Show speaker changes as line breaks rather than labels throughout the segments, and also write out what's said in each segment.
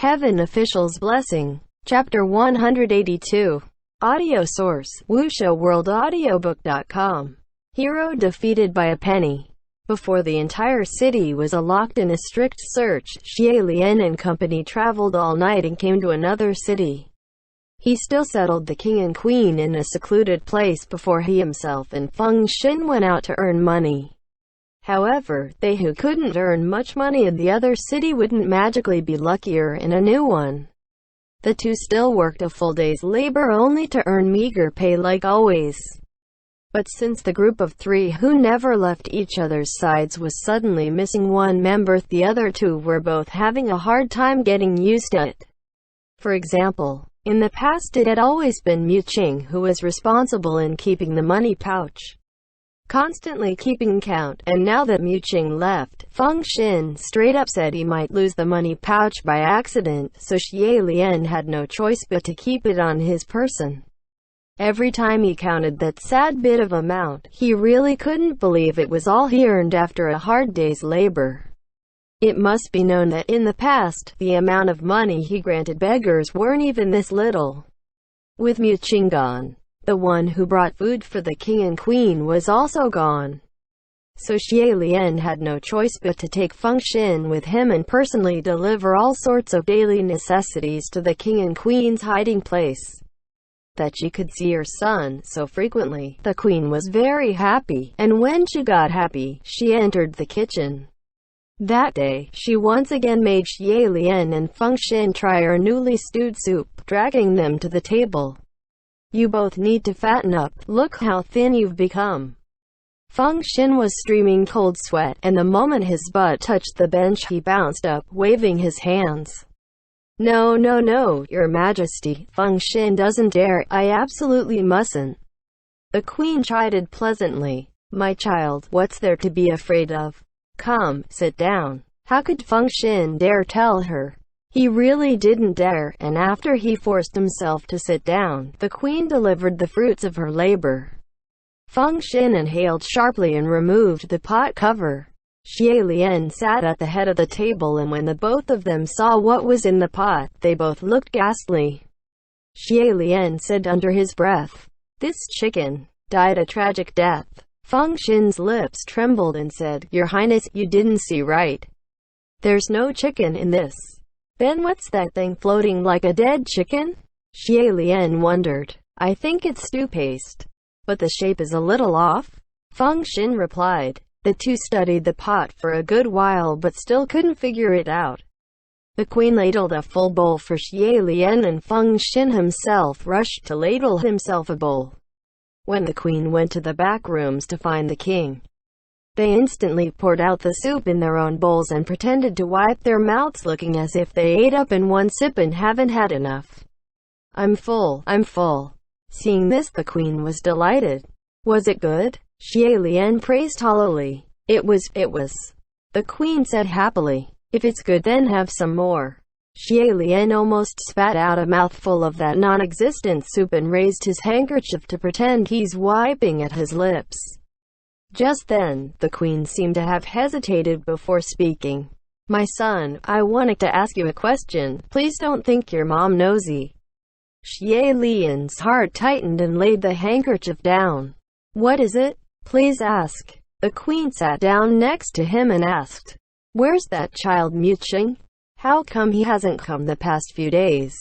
Heaven Official's Blessing. Chapter 182. Audio source: WuXiaWorldAudiobook.com. Hero defeated by a penny. Before the entire city was locked in a strict search, Xie Lian and company traveled all night and came to another city. He still settled the king and queen in a secluded place before he himself and Feng Xin went out to earn money. However, they who couldn't earn much money in the other city wouldn't magically be luckier in a new one. The two still worked a full day's labor only to earn meager pay like always. But since the group of three who never left each other's sides was suddenly missing one member, the other two were both having a hard time getting used to it. For example, in the past it had always been Mu Qing who was responsible in keeping the money pouch, constantly keeping count, and now that Mu Qing left, Feng Xin straight up said he might lose the money pouch by accident, so Xie Lian had no choice but to keep it on his person. Every time he counted that sad bit of amount, he really couldn't believe it was all he earned after a hard day's labor. It must be known that in the past, the amount of money he granted beggars weren't even this little. With Mu Qing gone, the one who brought food for the king and queen was also gone. So Xie Lian had no choice but to take Feng Xin with him and personally deliver all sorts of daily necessities to the king and queen's hiding place. That she could see her son so frequently, the queen was very happy, and when she got happy, she entered the kitchen. That day, she once again made Xie Lian and Feng Xin try her newly stewed soup, dragging them to the table. "You both need to fatten up, look how thin you've become." Feng Xin was streaming cold sweat, and the moment his butt touched the bench he bounced up, waving his hands. "No, no, no, Your Majesty, Feng Xin doesn't dare, I absolutely mustn't." The queen chided pleasantly. "My child, what's there to be afraid of? Come, sit down." How could Feng Xin dare tell her? He really didn't dare, and after he forced himself to sit down, the queen delivered the fruits of her labor. Feng Xin inhaled sharply and removed the pot cover. Xie Lian sat at the head of the table, and when the both of them saw what was in the pot, they both looked ghastly. Xie Lian said under his breath, "This chicken died a tragic death." Feng Xin's lips trembled and said, "Your Highness, you didn't see right. There's no chicken in this." "Then what's that thing floating like a dead chicken?" Xie Lian wondered. "I think it's stew paste, but the shape is a little off," Feng Xin replied. The two studied the pot for a good while but still couldn't figure it out. The queen ladled a full bowl for Xie Lian, and Feng Xin himself rushed to ladle himself a bowl. When the queen went to the back rooms to find the king, they instantly poured out the soup in their own bowls and pretended to wipe their mouths, looking as if they ate up in one sip and haven't had enough. I'm full. Seeing this, the queen was delighted. "Was it good?" Xie Lian praised hollowly. It was. The queen said happily. "If it's good, then have some more." Xie Lian almost spat out a mouthful of that non-existent soup and raised his handkerchief to pretend he's wiping at his lips. Just then, the queen seemed to have hesitated before speaking. "My son, I wanted to ask you a question. Please don't think your mom nosy." Xie Lian's heart tightened and laid the handkerchief down. "What is it? Please ask." The queen sat down next to him and asked, "Where's that child Mu Qing? How come he hasn't come the past few days?"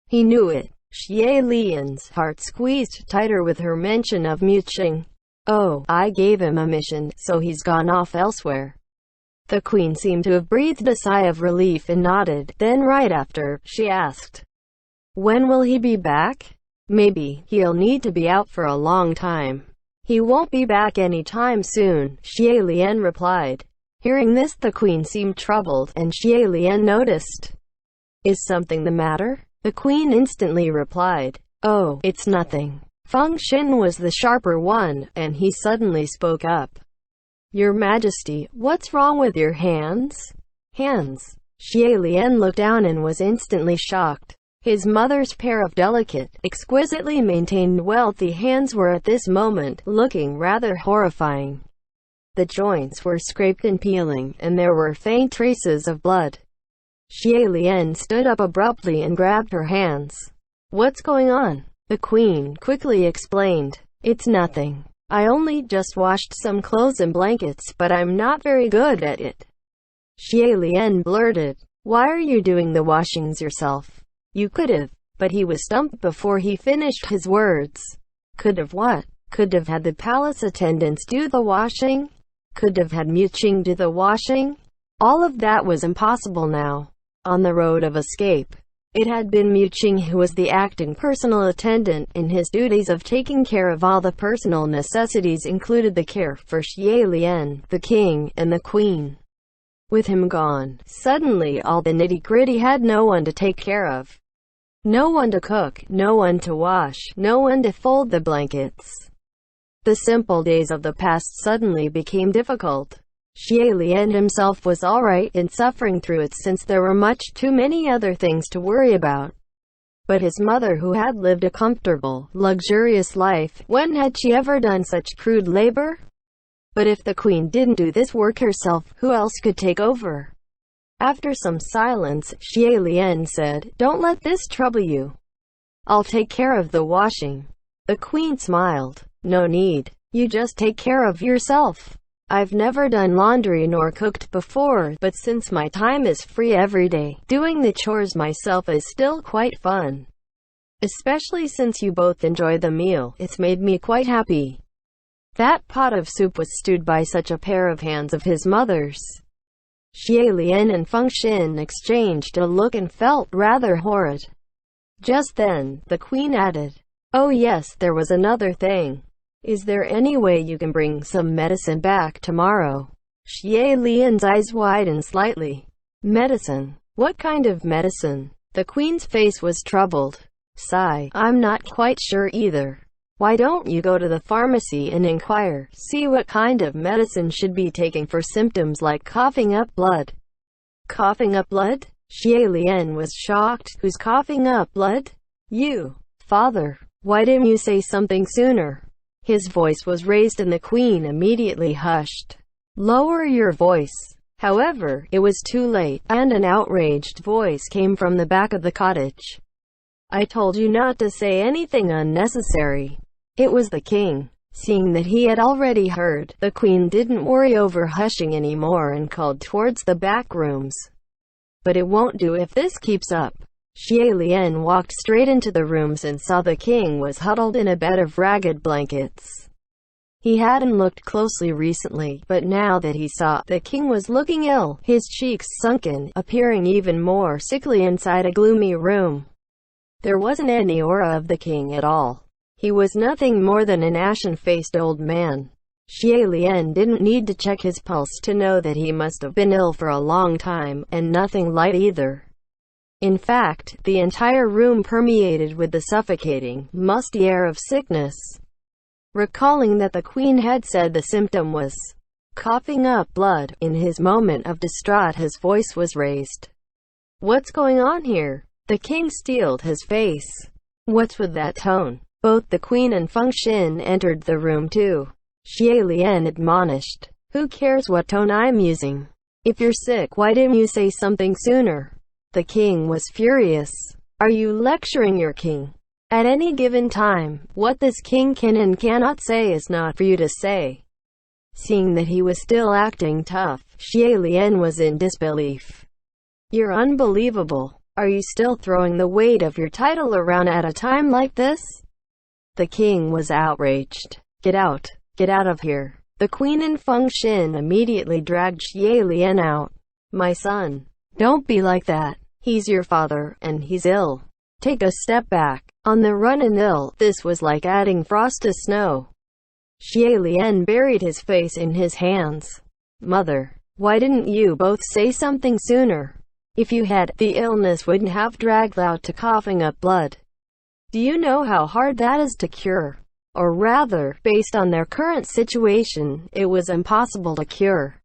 He knew it. Xie Lian's heart squeezed tighter with her mention of Mu Qing. "Oh, I gave him a mission, so he's gone off elsewhere." The queen seemed to have breathed a sigh of relief and nodded. Then right after, she asked, "When will he be back?" "Maybe he'll need to be out for a long time. He won't be back any time soon," Xie Lian replied. Hearing this, the queen seemed troubled, and Xie Lian noticed. "Is something the matter?" The queen instantly replied, "Oh, it's nothing." Feng Xin was the sharper one, and he suddenly spoke up. "Your Majesty, what's wrong with your hands?" "Hands?" Xie Lian looked down and was instantly shocked. His mother's pair of delicate, exquisitely maintained wealthy hands were at this moment looking rather horrifying. The joints were scraped and peeling, and there were faint traces of blood. Xie Lian stood up abruptly and grabbed her hands. What's going on? The queen quickly explained. It's nothing. I only just washed some clothes and blankets, but I'm not very good at it. Xie Lian blurted. Why are you doing the washings yourself? You could've. But he was stumped before he finished his words. Could've what? Could've had the palace attendants do the washing? Could've had Mu Qing do the washing? All of that was impossible now. On the road of escape, it had been Mu Qing who was the acting personal attendant, and his duties of taking care of all the personal necessities included the care for Xie Lian, the king, and the queen. With him gone, suddenly all the nitty-gritty had no one to take care of. No one to cook, no one to wash, no one to fold the blankets. The simple days of the past suddenly became difficult. Xie Lian himself was alright in suffering through it since there were much too many other things to worry about. But his mother, who had lived a comfortable, luxurious life, when had she ever done such crude labor? But if the queen didn't do this work herself, who else could take over? After some silence, Xie Lian said, Don't let this trouble you. I'll take care of the washing. The queen smiled. No need. You just take care of yourself. I've never done laundry nor cooked before, but since my time is free every day, doing the chores myself is still quite fun. Especially since you both enjoy the meal, it's made me quite happy. That pot of soup was stewed by such a pair of hands of his mother's. Xie Lian and Feng Xin exchanged a look and felt rather horrid. Just then, the queen added, Oh yes, there was another thing. Is there any way you can bring some medicine back tomorrow? Xie Lian's eyes widened slightly. Medicine? What kind of medicine? The queen's face was troubled. Sigh, I'm not quite sure either. Why don't you go to the pharmacy and inquire, see what kind of medicine should be taken for symptoms like coughing up blood? Coughing up blood? Xie Lian was shocked. Who's coughing up blood? You. Father. Why didn't you say something sooner? His voice was raised and the queen immediately hushed. Lower your voice. However, it was too late, and an outraged voice came from the back of the cottage. I told you not to say anything unnecessary. It was the king. Seeing that he had already heard, the queen didn't worry over hushing anymore and called towards the back rooms. But it won't do if this keeps up. Xie Lian walked straight into the rooms and saw the king was huddled in a bed of ragged blankets. He hadn't looked closely recently, but now that he saw the king was looking ill, his cheeks sunken, appearing even more sickly inside a gloomy room. There wasn't any aura of the king at all. He was nothing more than an ashen-faced old man. Xie Lian didn't need to check his pulse to know that he must have been ill for a long time, and nothing light either. In fact, the entire room permeated with the suffocating, musty air of sickness. Recalling that the queen had said the symptom was coughing up blood, in his moment of distraught his voice was raised. What's going on here? The king steeled his face. What's with that tone? Both the queen and Feng Xin entered the room too. Xie Lian admonished. Who cares what tone I'm using? If you're sick, why didn't you say something sooner? The king was furious. Are you lecturing your king? At any given time, what this king can and cannot say is not for you to say. Seeing that he was still acting tough, Xie Lian was in disbelief. You're unbelievable. Are you still throwing the weight of your title around at a time like this? The king was outraged. Get out. Get out of here. The queen and Feng Xin immediately dragged Xie Lian out. My son. Don't be like that. He's your father, and he's ill. Take a step back. On the run and ill, this was like adding frost to snow. Xie Lian buried his face in his hands. Mother, why didn't you both say something sooner? If you had, the illness wouldn't have dragged out to coughing up blood. Do you know how hard that is to cure? Or rather, based on their current situation, it was impossible to cure.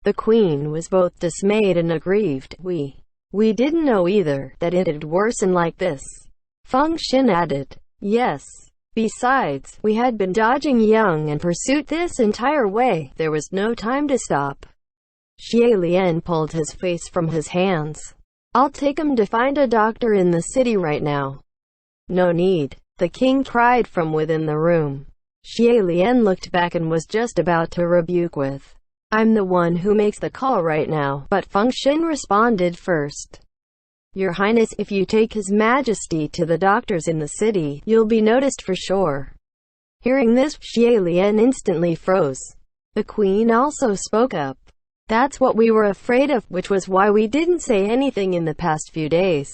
The queen was both dismayed and aggrieved. We didn't know either that it'd worsen like this. Feng Xin added. Yes. Besides, we had been dodging Young in pursuit this entire way. There was no time to stop. Xie Lian pulled his face from his hands. I'll take him to find a doctor in the city right now. No need, the king cried from within the room. Xie Lian looked back and was just about to rebuke with, I'm the one who makes the call right now, but Feng Xin responded first. Your Highness, if you take His Majesty to the doctors in the city, you'll be noticed for sure. Hearing this, Xie Lian instantly froze. The queen also spoke up. That's what we were afraid of, which was why we didn't say anything in the past few days.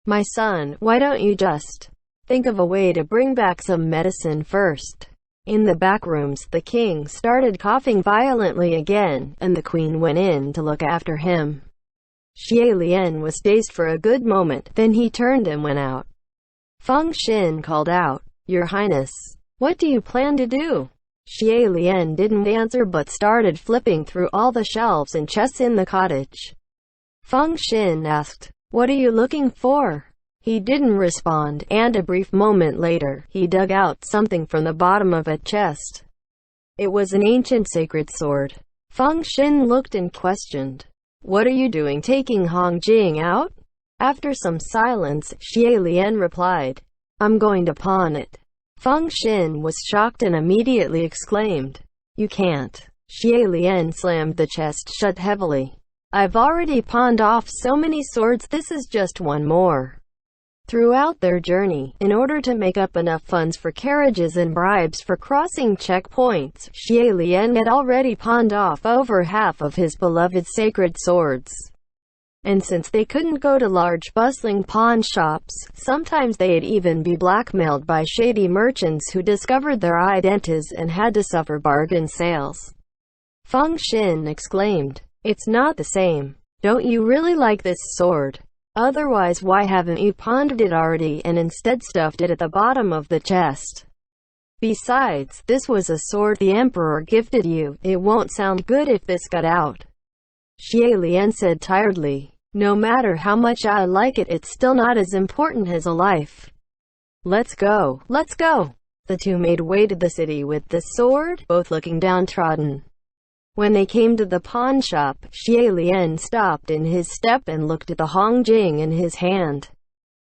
My son, why don't you just think of a way to bring back some medicine first? In the back rooms, the king started coughing violently again, and the queen went in to look after him. Xie Lian was dazed for a good moment, then he turned and went out. Feng Xin called out, Your Highness, what do you plan to do? Xie Lian didn't answer but started flipping through all the shelves and chests in the cottage. Feng Xin asked, What are you looking for? He didn't respond, and a brief moment later, he dug out something from the bottom of a chest. It was an ancient sacred sword. Feng Xin looked and questioned, What are you doing taking Hong Jing out? After some silence, Xie Lian replied, I'm going to pawn it. Feng Xin was shocked and immediately exclaimed, You can't. Xie Lian slammed the chest shut heavily. I've already pawned off so many swords, this is just one more. Throughout their journey, in order to make up enough funds for carriages and bribes for crossing checkpoints, Xie Lian had already pawned off over half of his beloved sacred swords. And since they couldn't go to large bustling pawn shops, sometimes they'd even be blackmailed by shady merchants who discovered their identities and had to suffer bargain sales. Feng Xin exclaimed, It's not the same. Don't you really like this sword? Otherwise, why haven't you pawned it already and instead stuffed it at the bottom of the chest? Besides, this was a sword the emperor gifted you. It won't sound good if this got out. Xie Lian said tiredly, No matter how much I like it, it's still not as important as a life. Let's go. Let's go. The two made way to the city with the sword, both looking downtrodden. When they came to the pawn shop, Xie Lian stopped in his step and looked at the Hong Jing in his hand.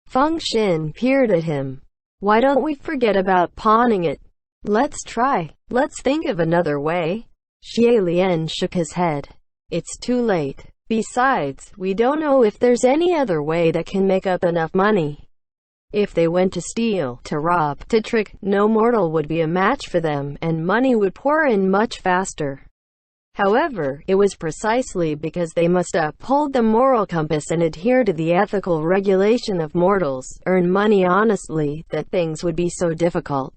Feng Xin peered at him. Why don't we forget about pawning it? Let's try. Let's think of another way. Xie Lian shook his head. It's too late. Besides, we don't know if there's any other way that can make up enough money. If they went to steal, to rob, to trick, no mortal would be a match for them, and money would pour in much faster. However, it was precisely because they must uphold the moral compass and adhere to the ethical regulation of mortals, earn money honestly, that things would be so difficult.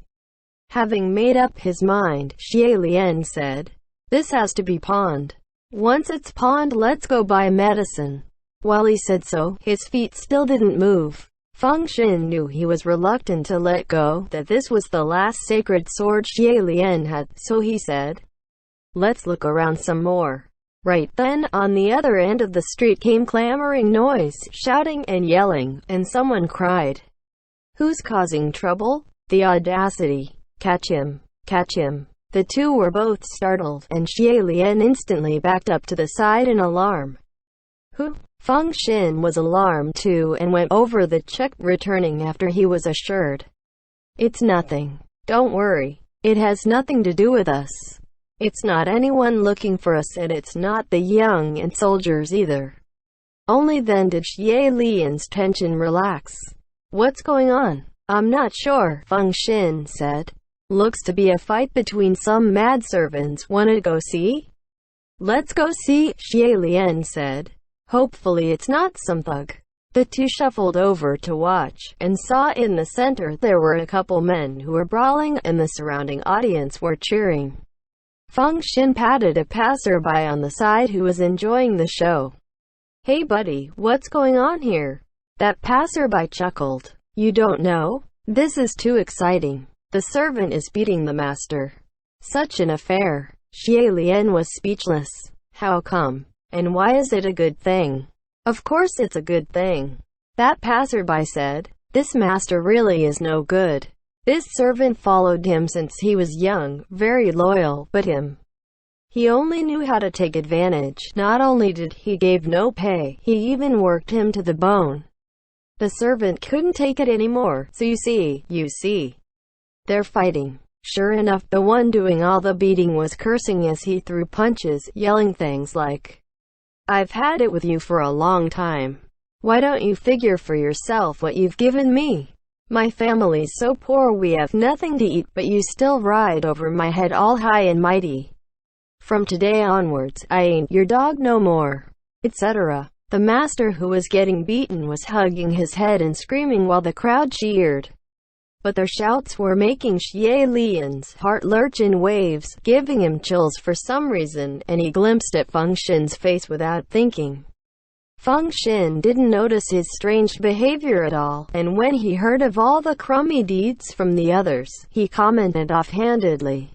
Having made up his mind, Xie Lian said, This has to be pawned. Once it's pawned, let's go buy medicine. While he said so, his feet still didn't move. Feng Xin knew he was reluctant to let go, that this was the last sacred sword Xie Lian had, so he said, Let's look around some more. Right then, on the other end of the street came clamoring noise, shouting and yelling, and someone cried, Who's causing trouble? The audacity! Catch him! Catch him! The two were both startled, and Xie Lian instantly backed up to the side in alarm. Who? Feng Xin was alarmed too and went over the check, returning after he was assured. It's nothing. Don't worry. It has nothing to do with us. It's not anyone looking for us, and it's not the young and soldiers either. Only then did Xie Lian's tension relax. What's going on? I'm not sure, Feng Xin said. Looks to be a fight between some mad servants. Wanna go see? Let's go see, Xie Lian said. Hopefully it's not some thug. The two shuffled over to watch, and saw in the center there were a couple men who were brawling, and the surrounding audience were cheering. Feng Xin patted a passerby on the side who was enjoying the show. Hey buddy, what's going on here? That passerby chuckled. You don't know? This is too exciting. The servant is beating the master. Such an affair. Xie Lian was speechless. How come? And why is it a good thing? Of course it's a good thing. That passerby said. This master really is no good. This servant followed him since he was young, very loyal, but He only knew how to take advantage. Not only did he give no pay, he even worked him to the bone. The servant couldn't take it anymore, so you see, they're fighting. Sure enough, the one doing all the beating was cursing as he threw punches, yelling things like, "I've had it with you for a long time. Why don't you figure for yourself what you've given me? My family's so poor we have nothing to eat, but you still ride over my head all high and mighty. From today onwards, I ain't your dog no more," etc. The master, who was getting beaten, was hugging his head and screaming while the crowd cheered. But their shouts were making Xie Lian's heart lurch in waves, giving him chills for some reason, and he glimpsed at Feng Xin's face without thinking. Feng Xin didn't notice his strange behavior at all, and when he heard of all the crummy deeds from the others, he commented offhandedly,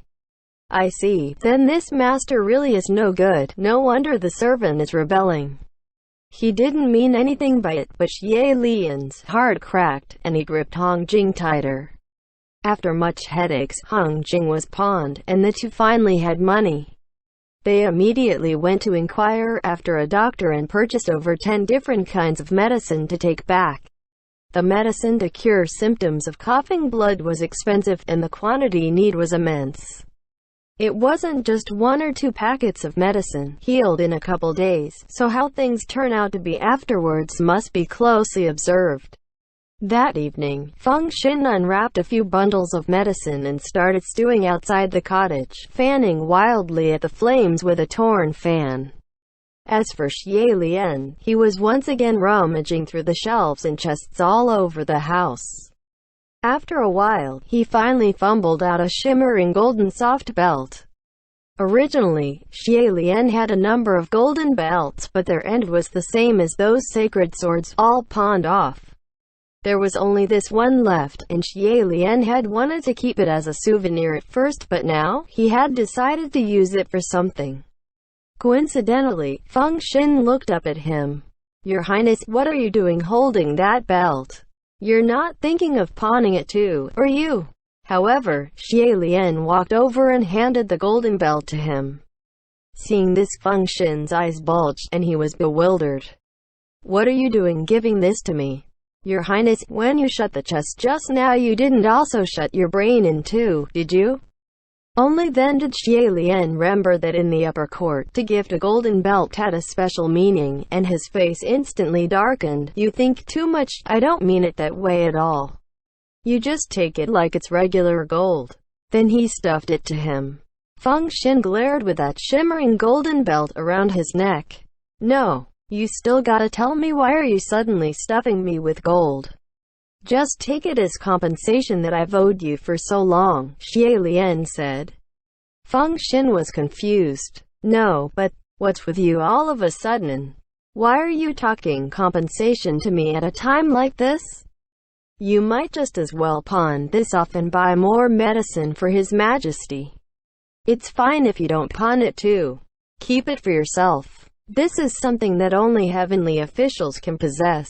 "I see, then this master really is no good. No wonder the servant is rebelling." He didn't mean anything by it, but Xie Lian's heart cracked, and he gripped Hong Jing tighter. After much headaches, Hong Jing was pawned, and the two finally had money. They immediately went to inquire after a doctor and purchased over 10 different kinds of medicine to take back. The medicine to cure symptoms of coughing blood was expensive, and the quantity needed was immense. It wasn't just 1 or 2 packets of medicine, healed in a couple days, so how things turn out to be afterwards must be closely observed. That evening, Feng Xin unwrapped a few bundles of medicine and started stewing outside the cottage, fanning wildly at the flames with a torn fan. As for Xie Lian, he was once again rummaging through the shelves and chests all over the house. After a while, he finally fumbled out a shimmering golden soft belt. Originally, Xie Lian had a number of golden belts, but their end was the same as those sacred swords, all pawned off. There was only this one left, and Xie Lian had wanted to keep it as a souvenir at first, but now, he had decided to use it for something. Coincidentally, Feng Xin looked up at him. "Your Highness, what are you doing holding that belt? You're not thinking of pawning it too, are you?" However, Xie Lian walked over and handed the golden belt to him. Seeing this, Feng Xin's eyes bulged, and he was bewildered. "What are you doing giving this to me? Your Highness, when you shut the chest just now, you didn't also shut your brain in too, did you?" Only then did Xie Lian remember that in the upper court, to gift a golden belt had a special meaning, and his face instantly darkened. "You think too much. I don't mean it that way at all. You just take it like it's regular gold." Then he stuffed it to him. Feng Xin glared with that shimmering golden belt around his neck. "No, you still gotta tell me, why are you suddenly stuffing me with gold? Just take it as compensation that I've owed you for so long," Xie Lian said. Feng Xin was confused. "No, but what's with you all of a sudden? Why are you talking compensation to me at a time like this? You might just as well pawn this off and buy more medicine for His Majesty. It's fine if you don't pawn it too. Keep it for yourself. This is something that only heavenly officials can possess."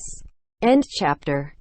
End chapter.